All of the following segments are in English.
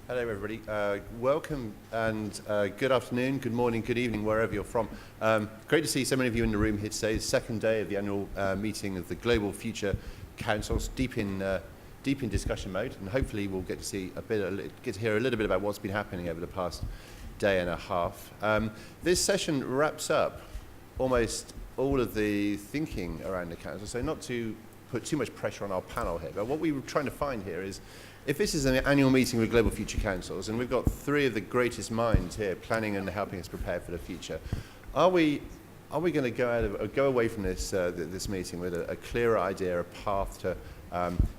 Hello, everybody. Welcome and good afternoon, good morning, good evening, wherever you're from. Great to see so many of you in the room here today. It's the second day of the annual meeting of the Global Future Councils, deep in discussion mode, and hopefully we'll get to hear a little bit about what's been happening over the past day and a half. This session wraps up almost all of the thinking around the council, so not to put too much pressure on our panel here, but what we were trying to find here is, if this is an annual meeting with Global Future Councils, and we've got three of the greatest minds here planning and helping us prepare for the future, are we going to go away from this meeting with a clearer idea, a path to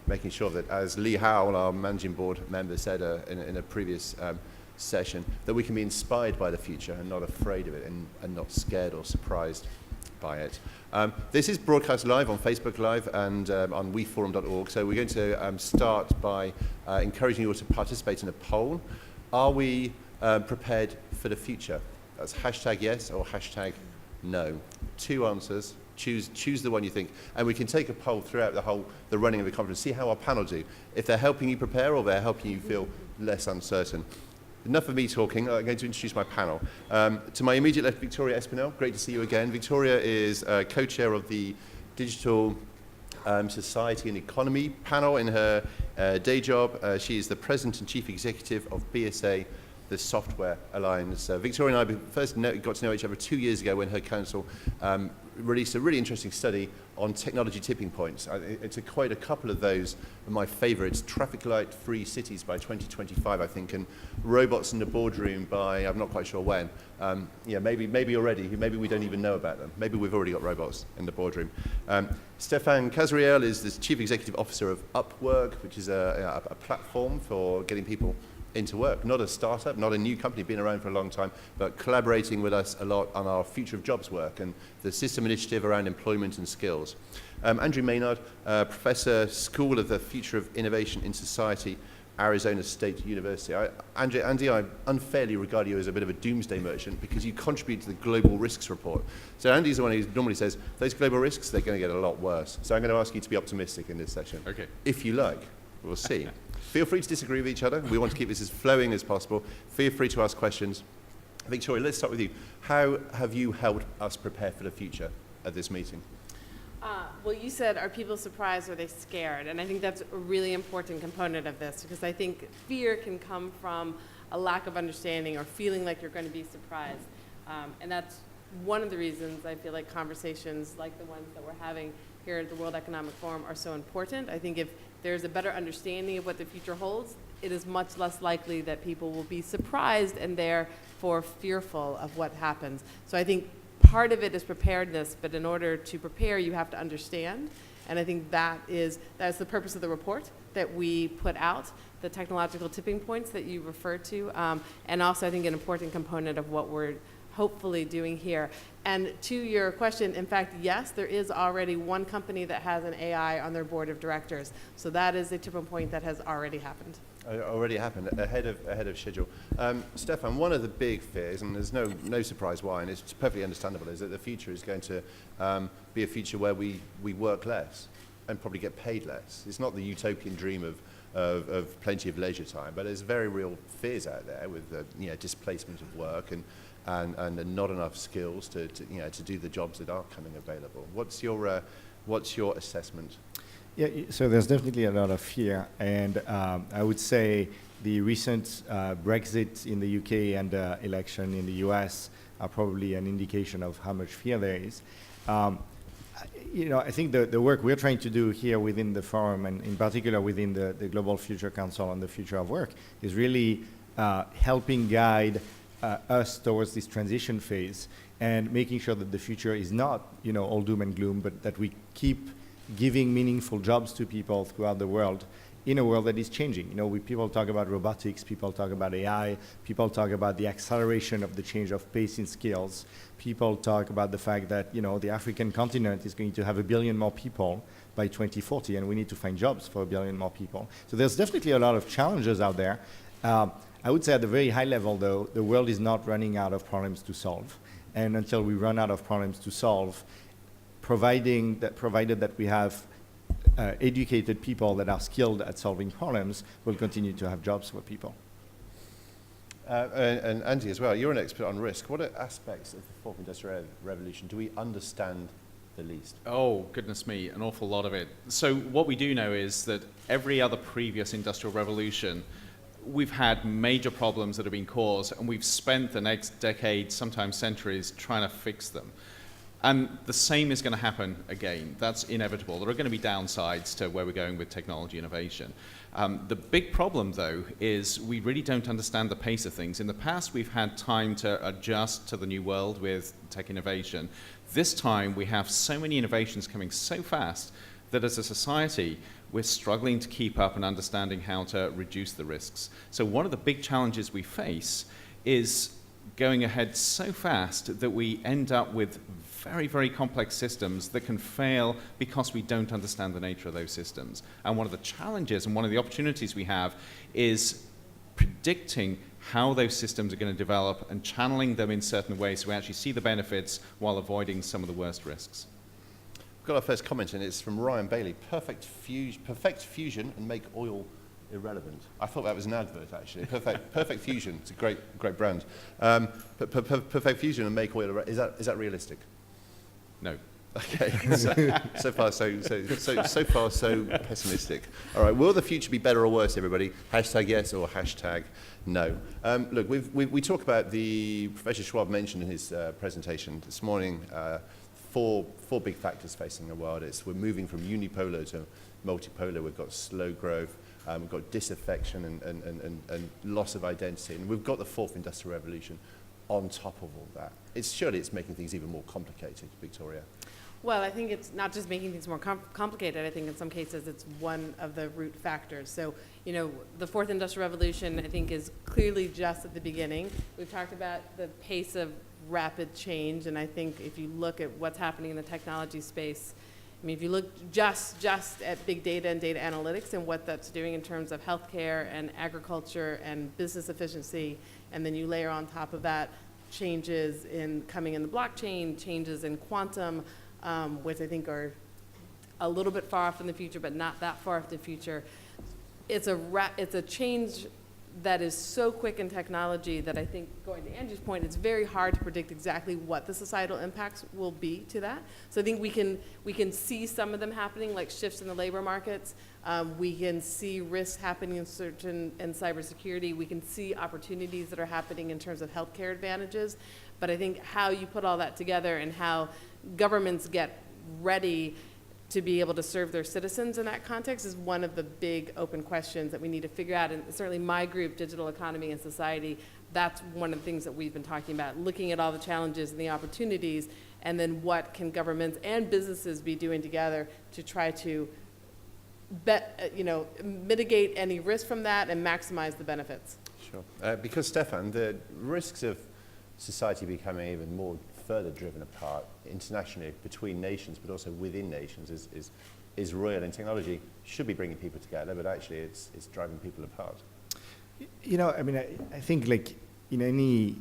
making sure that, as Lee Howell, our managing board member, said in a previous session, that we can be inspired by the future and not afraid of it and not scared or surprised by it. This is broadcast live on Facebook Live and on weforum.org. So we're going to start by encouraging you all to participate in a poll. Are we prepared for the future? That's hashtag yes or hashtag no. Two answers. Choose the one you think. And we can take a poll throughout the running of the conference, see how our panel do. If they're helping you prepare or they're helping you feel less uncertain. Enough of me talking. I'm going to introduce my panel. To my immediate left, Victoria Espinel. Great to see you again. Victoria is co-chair of the Digital Society and Economy panel in her day job. She is the president and chief executive of BSA, the Software Alliance. Victoria and I first got to know each other 2 years ago when her council released a really interesting study on technology tipping points. To quote a couple of those are my favorites: traffic light free cities by 2025, I think, and robots in the boardroom by, I'm not quite sure when. Maybe already, maybe we don't even know about them. Maybe we've already got robots in the boardroom. Stefan Casriel is the chief executive officer of Upwork, which is a platform for getting people into work. Not a startup, not a new company, been around for a long time, but collaborating with us a lot on our Future of Jobs work and the system initiative around employment and skills. Andrew Maynard, Professor, School of the Future of Innovation in Society, Arizona State University. Andy, I unfairly regard you as a bit of a doomsday merchant because you contribute to the Global Risks Report. So Andy's the one who normally says, those global risks, they're going to get a lot worse. So I'm going to ask you to be optimistic in this session. Okay. If you like. We'll see. Feel free to disagree with each other. We want to keep this as flowing as possible. Feel free to ask questions. Victoria, let's start with you. How have you helped us prepare for the future at this meeting? Well, you said, are people surprised or are they scared? And I think that's a really important component of this, because I think fear can come from a lack of understanding or feeling like you're going to be surprised. And that's one of the reasons I feel like conversations like the ones that we're having here at the World Economic Forum are so important. I think if there's a better understanding of what the future holds, it is much less likely that people will be surprised and therefore fearful of what happens. So I think part of it is preparedness, but in order to prepare, you have to understand. And I think that's the purpose of the report that we put out, the technological tipping points that you referred to, and also I think an important component of what we're hopefully doing here. And to your question, in fact, yes, there is already one company that has an AI on their board of directors. So that is a tipping point that has already happened. Already happened, ahead of schedule. Stefan, one of the big fears, and there's no surprise why, and it's perfectly understandable, is that the future is going to be a future where we work less and probably get paid less. It's not the utopian dream of plenty of leisure time, but there's very real fears out there with displacement of work and not enough skills to do the jobs that are coming available. What's your assessment? Yeah, so there's definitely a lot of fear, and I would say the recent Brexit in the UK and election in the US are probably an indication of how much fear there is. I think the work we're trying to do here within the forum, and in particular within the Global Future Council on the Future of Work, is really helping guide us towards this transition phase and making sure that the future is not, all doom and gloom, but that we keep giving meaningful jobs to people throughout the world in a world that is changing. People talk about robotics, people talk about AI, people talk about the acceleration of the change of pace in skills. People talk about the fact that, the African continent is going to have 1 billion more people by 2040, and we need to find jobs for 1 billion more people. So there's definitely a lot of challenges out there. I would say at the very high level, though, the world is not running out of problems to solve. And until we run out of problems to solve, provided that we have educated people that are skilled at solving problems, we'll continue to have jobs for people. And Andy as well, you're an expert on risk. What aspects of the fourth industrial revolution do we understand the least? Oh, goodness me, an awful lot of it. So what we do know is that every other previous industrial revolution, we've had major problems that have been caused, and we've spent the next decade, sometimes centuries, trying to fix them. And the same is going to happen again. That's inevitable. There are going to be downsides to where we're going with technology innovation. The big problem, though, is we really don't understand the pace of things. In the past, we've had time to adjust to the new world with tech innovation. This time, we have so many innovations coming so fast that as a society, we're struggling to keep up and understanding how to reduce the risks. So one of the big challenges we face is going ahead so fast that we end up with very, very complex systems that can fail because we don't understand the nature of those systems. And one of the challenges and one of the opportunities we have is predicting how those systems are going to develop and channeling them in certain ways so we actually see the benefits while avoiding some of the worst risks. We've got our first comment, and it's from Ryan Bailey. Perfect fusion and make oil irrelevant. I thought that was an advert, actually. Perfect fusion. It's a great brand. Perfect fusion and make oil irrelevant. Is that realistic? No. Okay. So far so pessimistic. All right. Will the future be better or worse, everybody? Hashtag yes or hashtag no. Look, we talk about Professor Schwab mentioned in his presentation this morning. Four big factors facing the world. We're moving from unipolar to multipolar. We've got slow growth. We've got disaffection and loss of identity. And we've got the fourth industrial revolution on top of all that. Surely it's making things even more complicated, Victoria. Well, I think it's not just making things more complicated. I think in some cases it's one of the root factors. So, the fourth industrial revolution, I think, is clearly just at the beginning. We've talked about the pace of rapid change, and I think if you look at what's happening in the technology space, I mean, if you look just at big data and data analytics and what that's doing in terms of healthcare and agriculture and business efficiency, and then you layer on top of that changes coming in the blockchain, changes in quantum, which I think are a little bit far off in the future, but not that far off in the future. It's a change that is so quick in technology that I think, going to Andrew's point, it's very hard to predict exactly what the societal impacts will be to that. So I think we can see some of them happening, like shifts in the labor markets. We can see risks happening in cybersecurity. We can see opportunities that are happening in terms of healthcare advantages. But I think how you put all that together and how governments get ready to be able to serve their citizens in that context is one of the big open questions that we need to figure out. And certainly my group, Digital Economy and Society, that's one of the things that we've been talking about, looking at all the challenges and the opportunities, and then what can governments and businesses be doing together to try to mitigate any risk from that and maximize the benefits. Sure. Because, Stefan, the risks of society becoming even more further driven apart internationally between nations, but also within nations, is real. And technology should be bringing people together, but actually it's driving people apart. I think like in any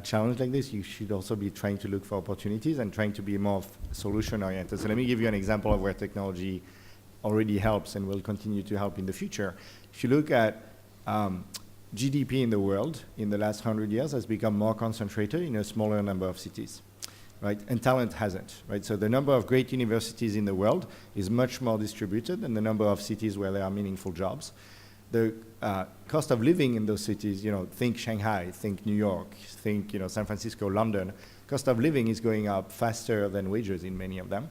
challenge like this, you should also be trying to look for opportunities and trying to be more solution-oriented. So let me give you an example of where technology already helps and will continue to help in the future. If you look at GDP in the world in the last 100 years has become more concentrated in a smaller number of cities, right? And talent hasn't, right? So the number of great universities in the world is much more distributed than the number of cities where there are meaningful jobs. The cost of living in those cities, think Shanghai, think New York, think San Francisco, London. Cost of living is going up faster than wages in many of them.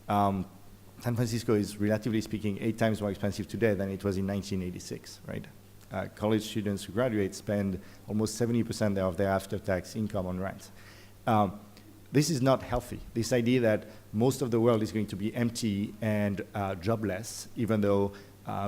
San Francisco is, relatively speaking, 8 times more expensive today than it was in 1986, right? College students who graduate spend almost 70% of their after-tax income on rent. This is not healthy. This idea that most of the world is going to be empty and jobless, even though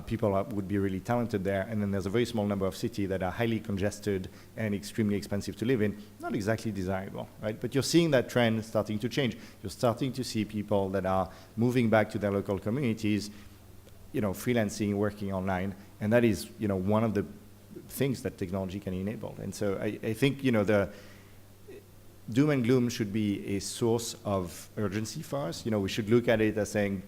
people would be really talented there, and then there's a very small number of cities that are highly congested and extremely expensive to live in, not exactly desirable, right? But you're seeing that trend starting to change. You're starting to see people that are moving back to their local communities, freelancing, working online, and that is, one of the things that technology can enable. And so I think, the doom and gloom should be a source of urgency for us. We should look at it as saying,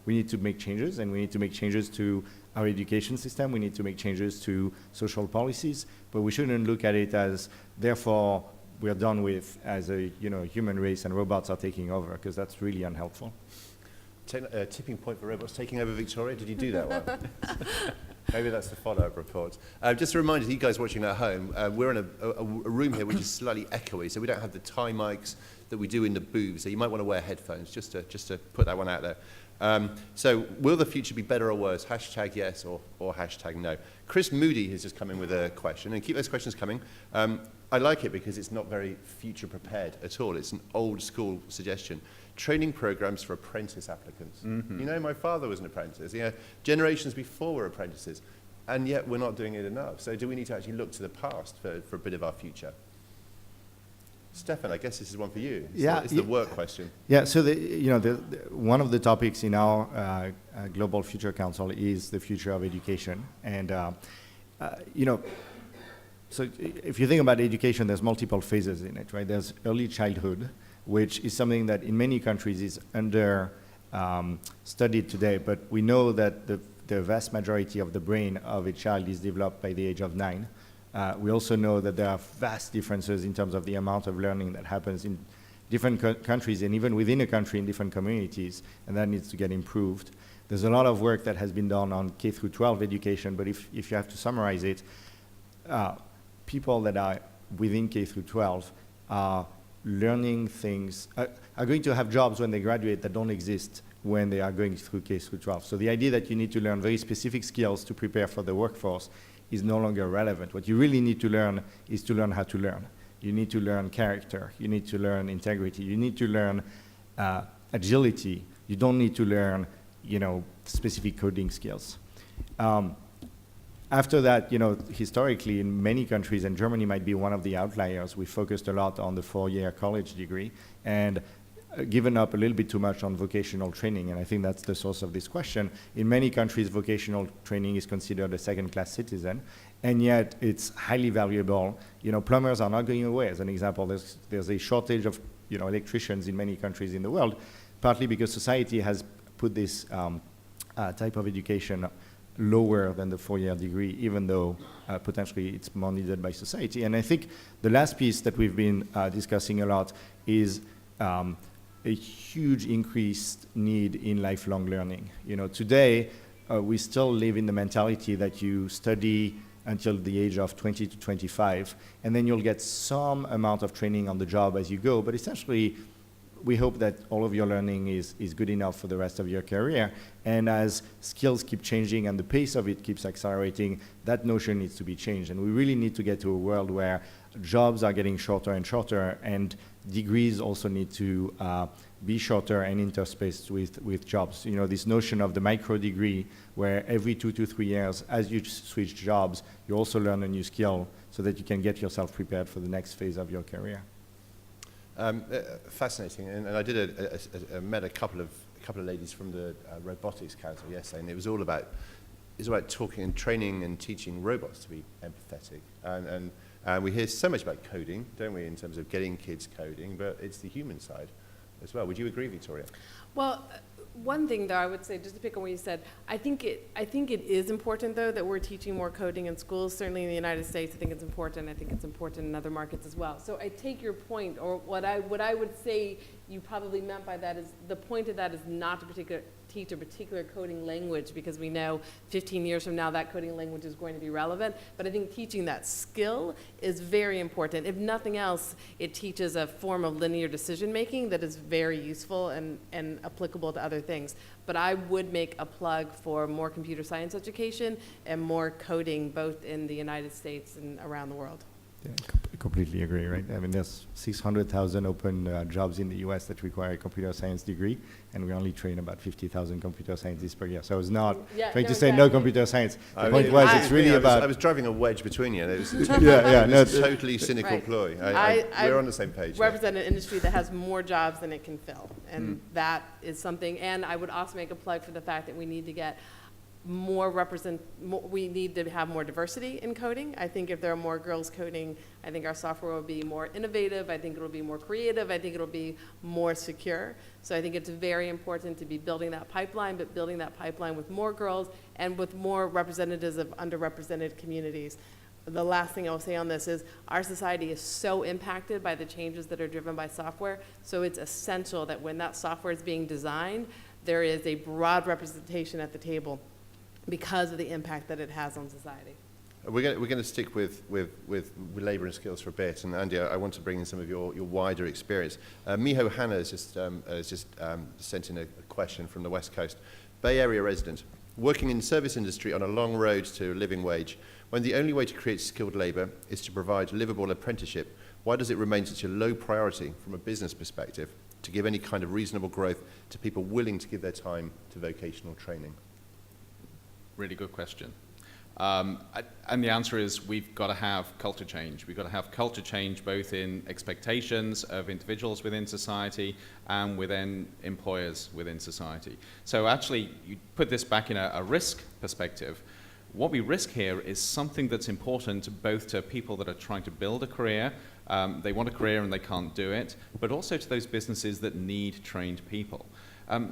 we need to make changes, and we need to make changes to our education system. We need to make changes to social policies, but we shouldn't look at it as, therefore, we're done with as a human race and robots are taking over, because that's really unhelpful. Tipping point for robots taking over Victoria. Did you do that one? Maybe that's the follow-up report. Just a reminder to you guys watching at home, we're in a room here which is slightly echoey, so we don't have the tie mics that we do in the booths, so you might want to wear headphones, just to put that one out there. So will the future be better or worse? Hashtag yes or hashtag no. Chris Moody has just come in with a question, and keep those questions coming. I like it because it's not very future prepared at all. It's an old school suggestion. Training programs for apprentice applicants. Mm-hmm. You know, my father was an apprentice. Generations before were apprentices, and yet we're not doing it enough. So do we need to actually look to the past for a bit of our future? Stefan, I guess this is one for you. It's the work question. Yeah, so one of the topics in our Global Future Council is the future of education. And, so if you think about education, there's multiple phases in it, right? There's early childhood, which is something that in many countries is under studied today, but we know that the vast majority of the brain of a child is developed by the age of 9. We also know that there are vast differences in terms of the amount of learning that happens in different countries and even within a country in different communities, and that needs to get improved. There's a lot of work that has been done on K through 12 education, but if you have to summarize it, people that are within K through 12 are learning things, are going to have jobs when they graduate that don't exist when they are going through K through 12. So the idea that you need to learn very specific skills to prepare for the workforce is no longer relevant. What you really need to learn is to learn how to learn. You need to learn character. You need to learn integrity. You need to learn agility. You don't need to learn, specific coding skills. After that, historically in many countries, and Germany might be one of the outliers, we focused a lot on the 4-year college degree and given up a little bit too much on vocational training, and I think that's the source of this question. In many countries, vocational training is considered a second-class citizen, and yet it's highly valuable. Plumbers are not going away. As an example, there's a shortage of electricians in many countries in the world, partly because society has put this type of education lower than the 4-year degree, even though potentially it's more needed by society. And I think the last piece that we've been discussing a lot is a huge increased need in lifelong learning. Today, we still live in the mentality that you study until the age of 20 to 25, and then you'll get some amount of training on the job as you go, but essentially, we hope that all of your learning is good enough for the rest of your career. And as skills keep changing and the pace of it keeps accelerating, that notion needs to be changed. And we really need to get to a world where jobs are getting shorter and shorter, and degrees also need to be shorter and interspaced with jobs. This notion of the micro degree, where every 2 to 3 years, as you switch jobs, you also learn a new skill so that you can get yourself prepared for the next phase of your career. Fascinating, and I did met a couple of ladies from the Robotics Council yesterday, and it was all about talking and training and teaching robots to be empathetic, and we hear so much about coding, don't we, in terms of getting kids coding, but it's the human side as well. Would you agree, Victoria? Well, one thing, though, I would say, just to pick on what you said, I think it is important, though, that we're teaching more coding in schools. Certainly in the United States, I think it's important. I think it's important in other markets as well. So I take your point, or what I would say you probably meant by that is the point of that is not to teach a particular coding language, because we know 15 years from now that coding language is going to be relevant. But I think teaching that skill is very important. If nothing else, it teaches a form of linear decision making that is very useful and applicable to other things. But I would make a plug for more computer science education and more coding, both in the United States and around the world. Yeah, completely agree, right? I mean, there's 600,000 open jobs in the US that require a computer science degree, and we only train about 50,000 computer scientists per year. So I was not trying to say no computer science. The point was, it's really about... I was driving a wedge between you. And it was totally cynical ploy. We're on the same page. I represent an industry that has more jobs than it can fill, and that is something. And I would also make a plug for the fact that we need to get we need to have more diversity in coding. I think if there are more girls coding, I think our software will be more innovative. I think it'll be more creative. I think it'll be more secure. So I think it's very important to be building that pipeline, but building that pipeline with more girls and with more representatives of underrepresented communities. The last thing I'll say on this is our society is so impacted by the changes that are driven by software. So it's essential that when that software is being designed, there is a broad representation at the table, because of the impact that it has on society. We're going to stick with labour and skills for a bit, and Andy, I want to bring in some of your wider experience. Miho Hanna has just sent in a question from the West Coast. Bay Area resident, working in the service industry on a long road to a living wage, when the only way to create skilled labour is to provide livable apprenticeship, why does it remain such a low priority from a business perspective to give any kind of reasonable growth to people willing to give their time to vocational training? Really good question. And the answer is we've got to have culture change. We've got to have culture change both in expectations of individuals within society and within employers within society. So actually, you put this back in a risk perspective. What we risk here is something that's important both to people that are trying to build a career, they want a career and they can't do it, but also to those businesses that need trained people.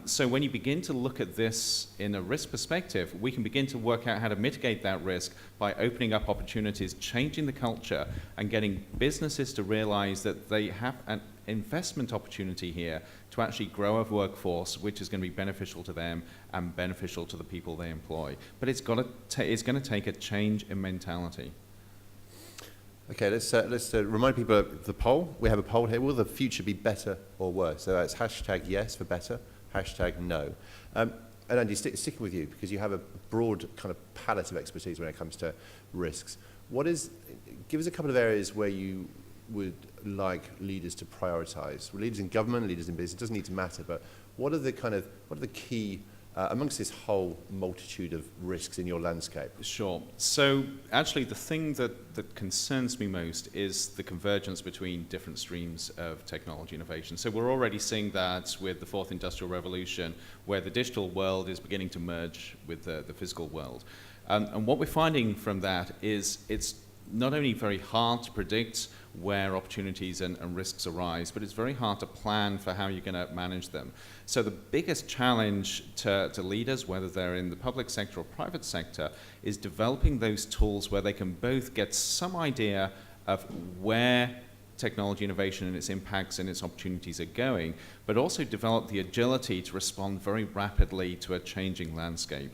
So when you begin to look at this in a risk perspective, we can begin to work out how to mitigate that risk by opening up opportunities, changing the culture, and getting businesses to realize that they have an investment opportunity here to actually grow a workforce which is going to be beneficial to them and beneficial to the people they employ. But it's going to take a change in mentality. Okay, let's remind people of the poll. We have a poll here. Will the future be better or worse? So that's hashtag yes for better, hashtag no. And Andy, sticking with you, because you have a broad kind of palette of expertise when it comes to risks. Give us a couple of areas where you would like leaders to prioritize. Leaders in government, leaders in business, it doesn't need to matter, but what are the key amongst this whole multitude of risks in your landscape? Sure. So actually the thing that concerns me most is the convergence between different streams of technology innovation. So we're already seeing that with the fourth industrial revolution, where the digital world is beginning to merge with the physical world. And what we're finding from that is it's not only very hard to predict where opportunities and risks arise, but it's very hard to plan for how you're going to manage them. So the biggest challenge to leaders, whether they're in the public sector or private sector, is developing those tools where they can both get some idea of where technology innovation and its impacts and its opportunities are going, but also develop the agility to respond very rapidly to a changing landscape.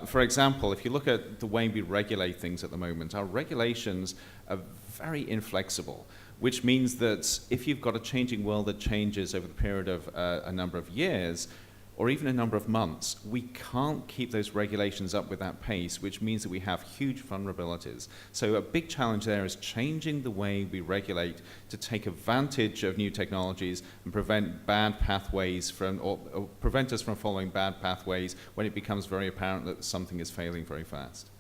For example, if you look at the way we regulate things at the moment, our regulations are very inflexible, which means that if you've got a changing world that changes over the period of a number of years, or even a number of months, we can't keep those regulations up with that pace, which means that we have huge vulnerabilities. So a big challenge there is changing the way we regulate to take advantage of new technologies and prevent bad pathways or prevent us from following bad pathways when it becomes very apparent that something is failing very fast.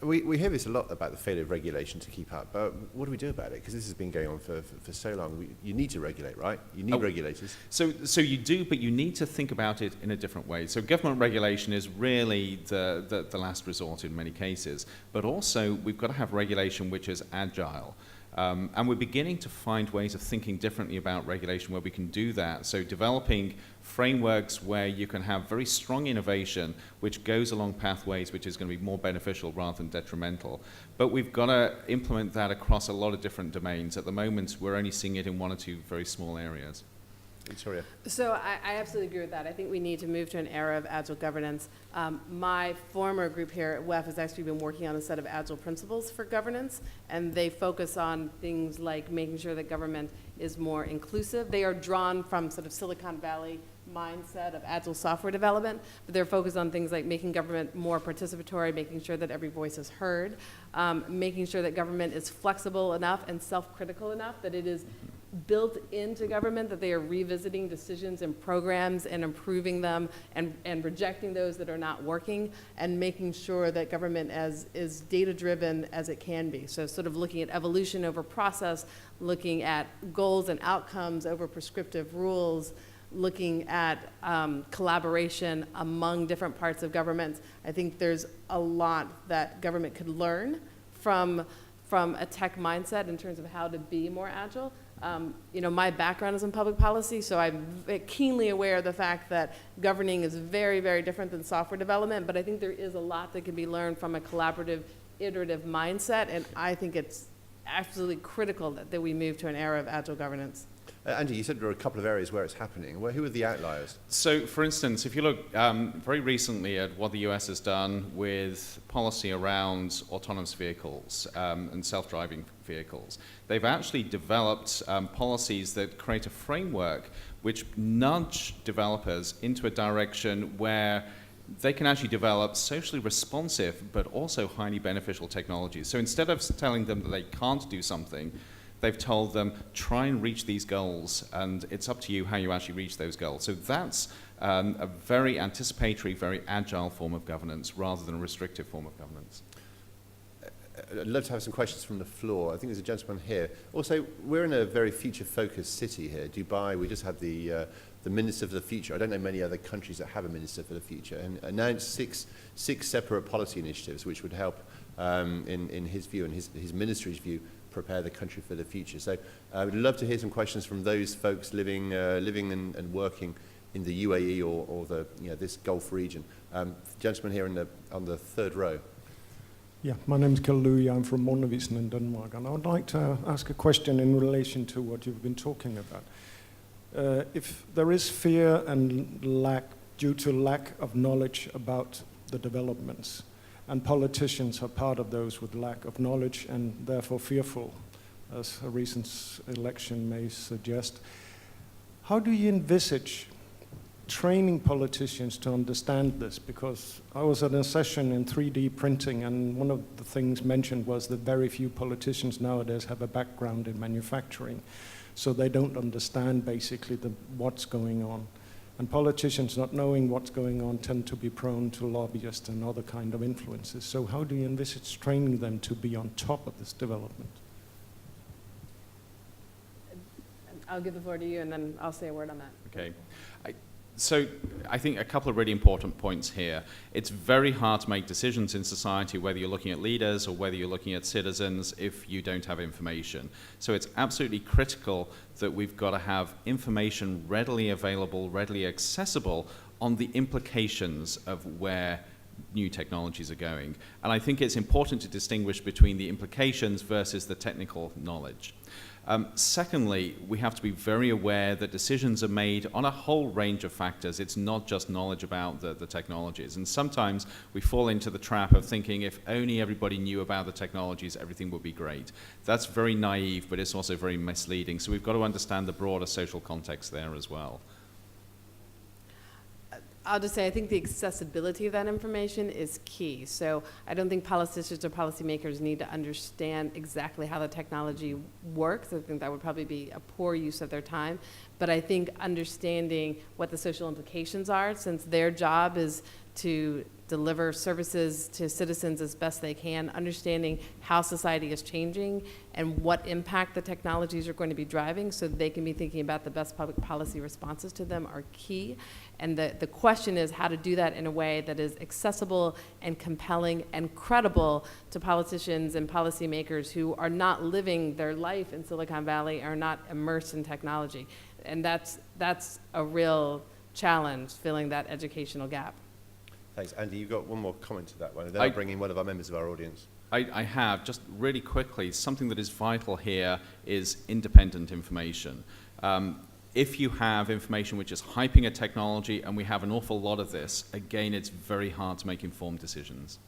We hear this a lot about the failure of regulation to keep up, but what do we do about it? Because this has been going on for so long. You need to regulate, right? You need regulators. So you do, but you need to think about it in a different way. So government regulation is really the last resort in many cases, but also we've got to have regulation which is agile. And we're beginning to find ways of thinking differently about regulation where we can do that. So developing frameworks where you can have very strong innovation which goes along pathways which is going to be more beneficial rather than detrimental. But we've got to implement that across a lot of different domains. At the moment, we're only seeing it in one or two very small areas. Victoria. So I absolutely agree with that. I think we need to move to an era of agile governance. My former group here at WEF has actually been working on a set of agile principles for governance, and they focus on things like making sure that government is more inclusive. They are drawn from sort of Silicon Valley mindset of agile software development, but they're focused on things like making government more participatory, making sure that every voice is heard, making sure that government is flexible enough and self-critical enough that it is built into government, that they are revisiting decisions and programs and improving them and rejecting those that are not working, and making sure that government is data-driven as it can be. So sort of looking at evolution over process, looking at goals and outcomes over prescriptive rules, looking at collaboration among different parts of governments. I think there's a lot that government could learn from a tech mindset in terms of how to be more agile. My background is in public policy, so I'm keenly aware of the fact that governing is very, very different than software development, but I think there is a lot that can be learned from a collaborative, iterative mindset, and I think it's absolutely critical that we move to an era of agile governance. Andy, you said there are a couple of areas where it's happening. Who are the outliers? So, for instance, if you look very recently at what the US has done with policy around autonomous vehicles and self-driving vehicles, they've actually developed policies that create a framework which nudge developers into a direction where they can actually develop socially responsive but also highly beneficial technologies. So instead of telling them that they can't do something, they've told them, try and reach these goals, and it's up to you how you actually reach those goals. So that's a very anticipatory, very agile form of governance rather than a restrictive form of governance. I'd love to have some questions from the floor. I think there's a gentleman here. Also, we're in a very future-focused city here. Dubai, we just had the Minister for the Future. I don't know many other countries that have a Minister for the Future, and announced six separate policy initiatives which would help, in his view and his ministry's view, prepare the country for the future. So I would love to hear some questions from those folks living and working in the UAE or this Gulf region. Gentleman here on the third row. Yeah, my name is Kjell Louis. I'm from Månevisen in Denmark, and I would like to ask a question in relation to what you've been talking about. If there is fear and lack due to lack of knowledge about the developments, and politicians are part of those with lack of knowledge and therefore fearful, as a recent election may suggest, how do you envisage training politicians to understand this? Because I was at a session in 3D printing, and one of the things mentioned was that very few politicians nowadays have a background in manufacturing, so they don't understand basically what's going on. And politicians not knowing what's going on tend to be prone to lobbyists and other kind of influences. So how do you envisage training them to be on top of this development? I'll give the floor to you, and then I'll say a word on that. Okay. So I think a couple of really important points here. It's very hard to make decisions in society, whether you're looking at leaders or whether you're looking at citizens, if you don't have information. So it's absolutely critical that we've got to have information readily available, readily accessible on the implications of where new technologies are going. And I think it's important to distinguish between the implications versus the technical knowledge. Secondly, we have to be very aware that decisions are made on a whole range of factors. It's not just knowledge about the technologies. And sometimes we fall into the trap of thinking if only everybody knew about the technologies, everything would be great. That's very naive, but it's also very misleading. So we've got to understand the broader social context there as well. I'll just say I think the accessibility of that information is key. So I don't think politicians or policymakers need to understand exactly how the technology works. I think that would probably be a poor use of their time. But I think understanding what the social implications are, since their job is to deliver services to citizens as best they can, understanding how society is changing and what impact the technologies are going to be driving so they can be thinking about the best public policy responses to them are key. And the question is how to do that in a way that is accessible and compelling and credible to politicians and policymakers who are not living their life in Silicon Valley, are not immersed in technology. And that's a real challenge, filling that educational gap. Thanks. Andy, you've got one more comment to that one, and then I'll bring in one of our members of our audience. I have, just really quickly, something that is vital here is independent information. If you have information which is hyping a technology, and we have an awful lot of this, again, it's very hard to make informed decisions.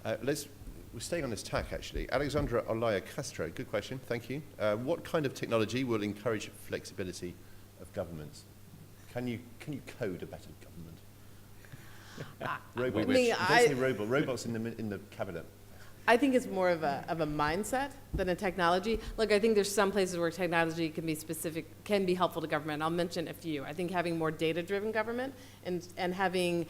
We're staying on this tack, actually. Alexandra Olaya Castro, good question, thank you. What kind of technology will encourage flexibility of governments? Can you code a better government? Robots. Don't say robots in the cabinet. I think it's more of a mindset than a technology. Look, I think there's some places where technology can be specific, can be helpful to government. I'll mention a few. I think having more data-driven government and having,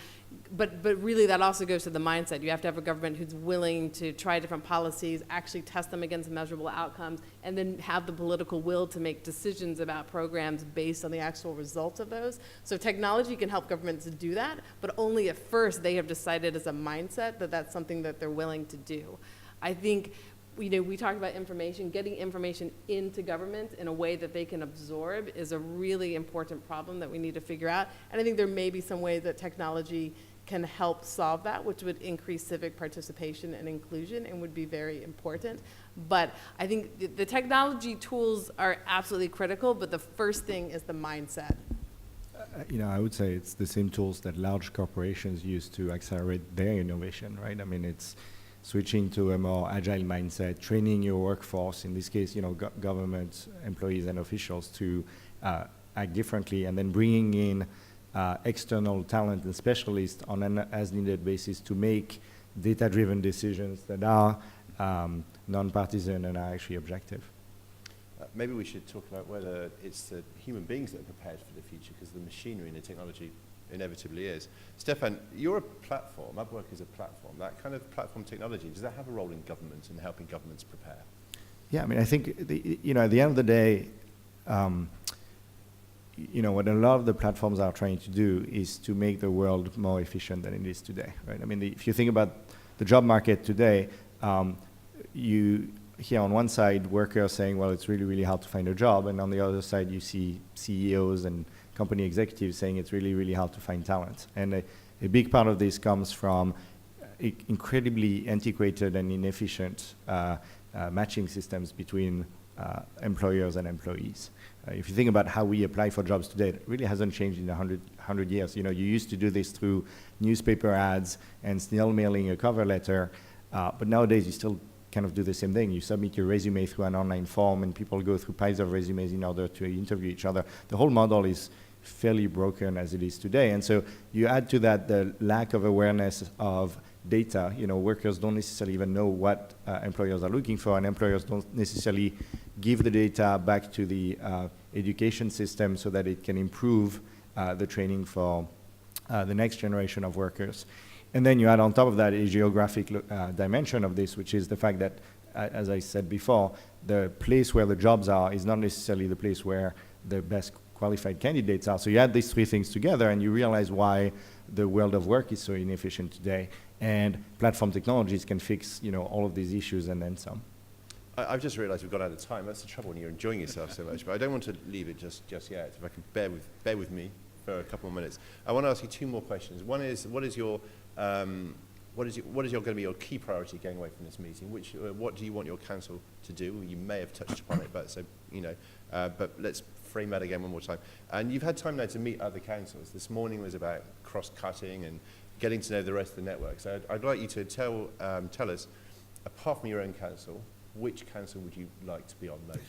but really that also goes to the mindset. You have to have a government who's willing to try different policies, actually test them against measurable outcomes, and then have the political will to make decisions about programs based on the actual results of those. So technology can help governments do that, but only if first they have decided as a mindset that that's something that they're willing to do. I think, we talked about information. Getting information into government in a way that they can absorb is a really important problem that we need to figure out. And I think there may be some ways that technology can help solve that, which would increase civic participation and inclusion and would be very important. But I think the technology tools are absolutely critical, but the first thing is the mindset. I would say it's the same tools that large corporations use to accelerate their innovation, right? I mean, it's switching to a more agile mindset, training your workforce, in this case, government employees and officials to act differently, and then bringing in external talent and specialists on an as-needed basis to make data-driven decisions that are non-partisan and are actually objective. Maybe we should talk about whether it's the human beings that are prepared for the future, because the machinery and the technology inevitably is. Stefan, you're a platform. Upwork is a platform. That kind of platform technology, does that have a role in government and helping governments prepare? Yeah, I mean, I think, at the end of the day, what a lot of the platforms are trying to do is to make the world more efficient than it is today, right? I mean, if you think about the job market today, you hear on one side workers saying, well, it's really, really hard to find a job, and on the other side, you see CEOs and company executives saying it's really, really hard to find talent. And a big part of this comes from incredibly antiquated and inefficient matching systems between employers and employees. If you think about how we apply for jobs today, it really hasn't changed in 100 years. You used to do this through newspaper ads and snail mailing a cover letter, but nowadays you still kind of do the same thing. You submit your resume through an online form, and people go through piles of resumes in order to interview each other. The whole model is fairly broken as it is today. And so you add to that the lack of awareness of data. Workers don't necessarily even know what employers are looking for, and employers don't necessarily give the data back to the education system so that it can improve the training for the next generation of workers. And then you add on top of that a geographic dimension of this, which is the fact that, as I said before, the place where the jobs are is not necessarily the place where the best qualified candidates are. So you add these three things together and you realize why the world of work is so inefficient today. And platform technologies can fix, all of these issues and then some. I've just realized we've got out of time. That's the trouble when you're enjoying yourself so much. But I don't want to leave it just yet. If I can bear with me for a couple of minutes. I want to ask you two more questions. One is, what is going to be your key priority going away from this meeting? What do you want your council to do? You may have touched upon it, but let's frame that again one more time. And you've had time now to meet other councils. This morning was about cross-cutting and getting to know the rest of the network. So I'd like you to tell us, apart from your own council, which council would you like to be on most?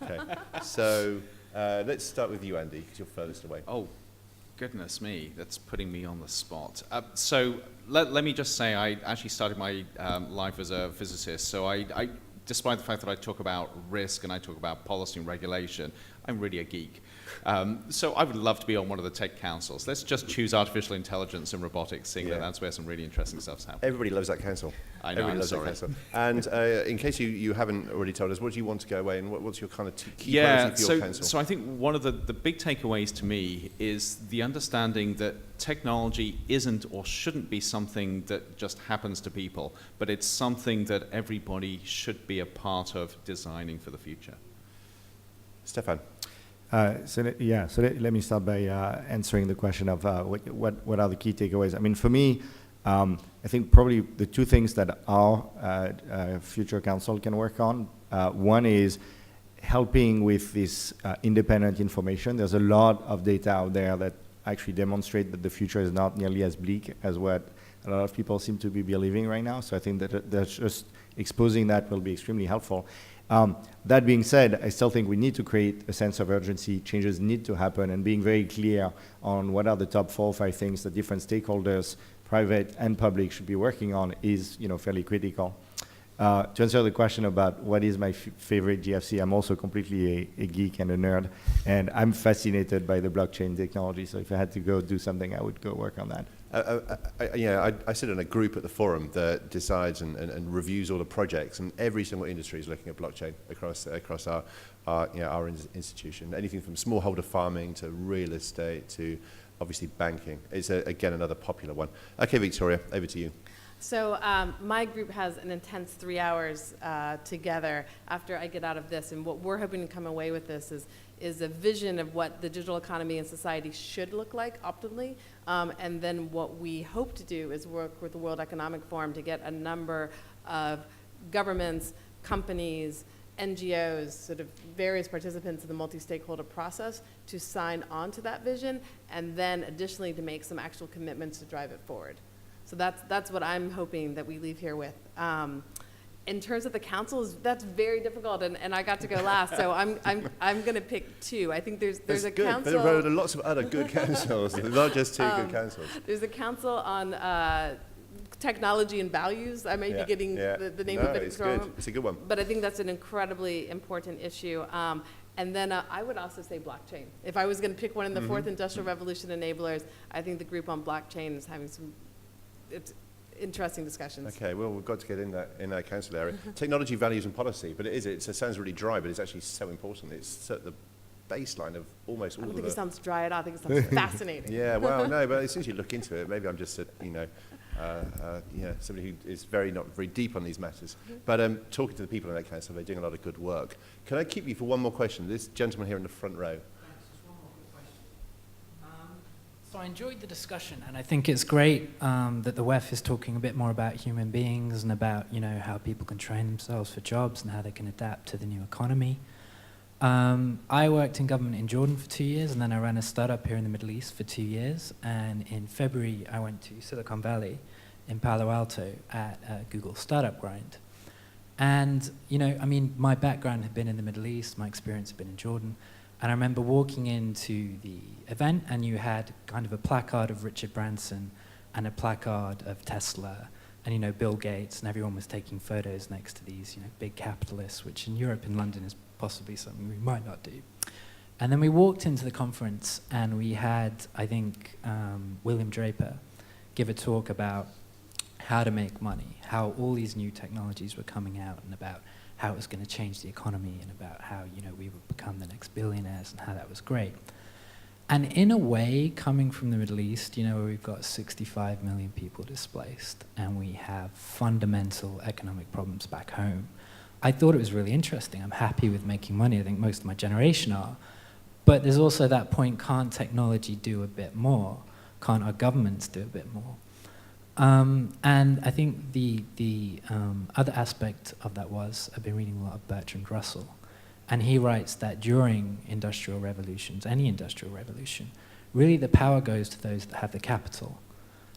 Okay. So let's start with you, Andy, because you're furthest away. Oh, goodness me, that's putting me on the spot. So let me just say I actually started my life as a physicist. So I, despite the fact that I talk about risk and I talk about policy and regulation, I'm really a geek. So I would love to be on one of the tech councils. Let's just choose artificial intelligence and robotics, seeing that that's where some really interesting stuff's happening. Everybody loves that council. I know, Everybody loves that council. And in case you haven't already told us, what do you want to go away, and what's your kind of key priority for your council? So I think one of the big takeaways to me is the understanding that technology isn't or shouldn't be something that just happens to people, but it's something that everybody should be a part of designing for the future. Stefan. So let me start by answering the question of what are the key takeaways. I mean, for me, I think probably the two things that our future council can work on. One is helping with this independent information. There's a lot of data out there that actually demonstrate that the future is not nearly as bleak as what a lot of people seem to be believing right now. So I think that just exposing that will be extremely helpful. That being said, I still think we need to create a sense of urgency. Changes need to happen, and being very clear on what are the top 4 or 5 things that different stakeholders, private and public, should be working on is fairly critical. To answer the question about what is my favorite GFC, I'm also completely a geek and a nerd, and I'm fascinated by the blockchain technology. So if I had to go do something, I would go work on that. I sit in a group at the forum that decides and reviews all the projects, and every single industry is looking at blockchain across our institution. Anything from smallholder farming to real estate to obviously banking. It's again another popular one. Okay, Victoria, over to you. So my group has an intense 3 hours together after I get out of this, and what we're hoping to come away with this is a vision of what the digital economy and society should look like optimally, and then what we hope to do is work with the World Economic Forum to get a number of governments, companies, NGOs, sort of various participants in the multi-stakeholder process to sign on to that vision, and then additionally to make some actual commitments to drive it forward. So that's what I'm hoping that we leave here with. In terms of the councils, that's very difficult, and I got to go last, so I'm going to pick two. I think there's a good. council. There are lots of other good councils, not just two good councils. There's a council on technology and values. I may be getting the name of it it's wrong. good. It's a good one. But I think that's an incredibly important issue. And then I would also say blockchain. If I was going to pick one in the fourth industrial revolution enablers, I think the group on blockchain is having some interesting discussions. Okay, well, we've got to get in that council area. Technology, values, and policy, but it sounds really dry, but it's actually so important. It's at the baseline of almost all of I don't the... think it sounds dry at all. I think it sounds fascinating. Yeah, well, no, but as soon as you look into it, maybe I'm just, somebody who is not very deep on these matters. But talking to the people in that council, they're doing a lot of good work. Can I keep you for one more question? This gentleman here in the front row. So I enjoyed the discussion, and I think it's great that the WEF is talking a bit more about human beings and about, how people can train themselves for jobs and how they can adapt to the new economy. I worked in government in Jordan for 2 years, and then I ran a startup here in the Middle East for 2 years. And in February, I went to Silicon Valley in Palo Alto at Google Startup Grind. And, my background had been in the Middle East, my experience had been in Jordan. And I remember walking into the event, and you had kind of a placard of Richard Branson and a placard of Tesla and, Bill Gates, and everyone was taking photos next to these, big capitalists, which in Europe and London is possibly something we might not do. And then we walked into the conference, and we had, I think, William Draper give a talk about how to make money, how all these new technologies were coming out, and about how it was going to change the economy, and about how, we would become the next billionaires, and how that was great. And in a way, coming from the Middle East, where we've got 65 million people displaced, and we have fundamental economic problems back home, I thought it was really interesting. I'm happy with making money. I think most of my generation are. But there's also that point, can't technology do a bit more? Can't our governments do a bit more? And I think the other aspect of that was, I've been reading a lot of Bertrand Russell, and he writes that during industrial revolutions, any industrial revolution, really the power goes to those that have the capital.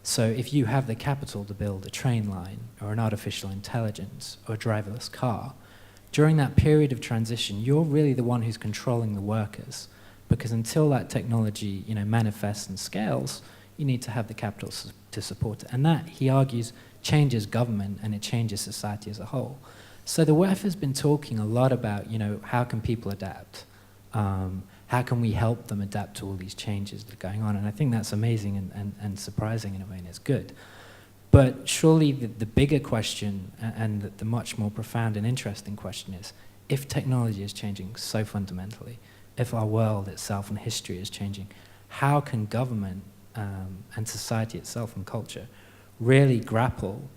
So if you have the capital to build a train line, or an artificial intelligence, or a driverless car, during that period of transition, you're really the one who's controlling the workers, because until that technology, manifests and scales, you need to have the capital to support it. And that, he argues, changes government and it changes society as a whole. So the WEF has been talking a lot about, how can people adapt? How can we help them adapt to all these changes that are going on? And I think that's amazing and surprising in a way, and it's good. But surely the bigger question, and the much more profound and interesting question is, if technology is changing so fundamentally, if our world itself and history is changing, how can government and society itself and culture really grapple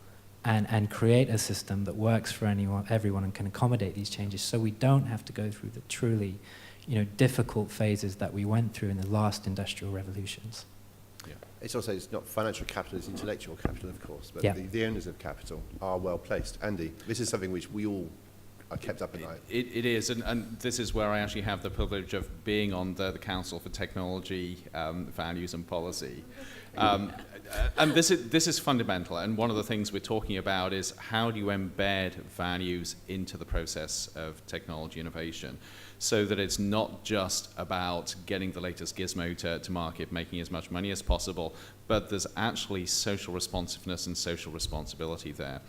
and create a system that works for everyone and can accommodate these changes, so we don't have to go through the truly difficult phases that we went through in the last industrial revolutions? Yeah. It's not financial capital, it's intellectual capital, of course, but yeah. the owners of capital are well placed. Andy, this is something which we all are kept up at night. It is, and this is where I actually have the privilege of being on the Council for Technology, Values and Policy. And this is fundamental, and one of the things we're talking about is how do you embed values into the process of technology innovation, so that it's not just about getting the latest gizmo to market, making as much money as possible, but there's actually social responsiveness and social responsibility there.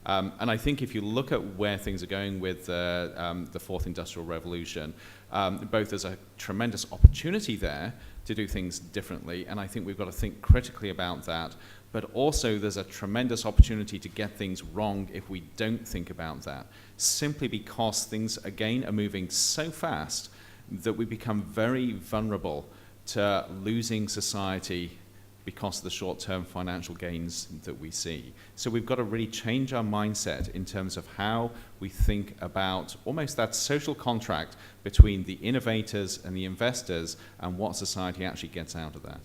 And I think if you look at where things are going with the fourth industrial revolution, both there's a tremendous opportunity there to do things differently, and I think we've got to think critically about that, but also there's a tremendous opportunity to get things wrong if we don't think about that, simply because things, again, are moving so fast that we become very vulnerable to losing society because of the short-term financial gains that we see. So we've got to really change our mindset in terms of how we think about almost that social contract between the innovators and the investors and what society actually gets out of that.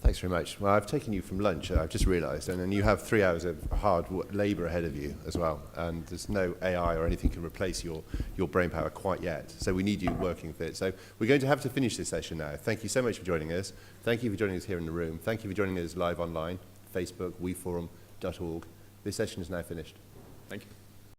Thanks very much. Well, I've taken you from lunch, I've just realized, and then you have 3 hours of hard labor ahead of you as well, and there's no AI or anything can replace your brain power quite yet, so we need you working fit. So we're going to have to finish this session now. Thank you so much for joining us. Thank you for joining us here in the room. Thank you for joining us live online, Facebook, weforum.org. This session is now finished. Thank you.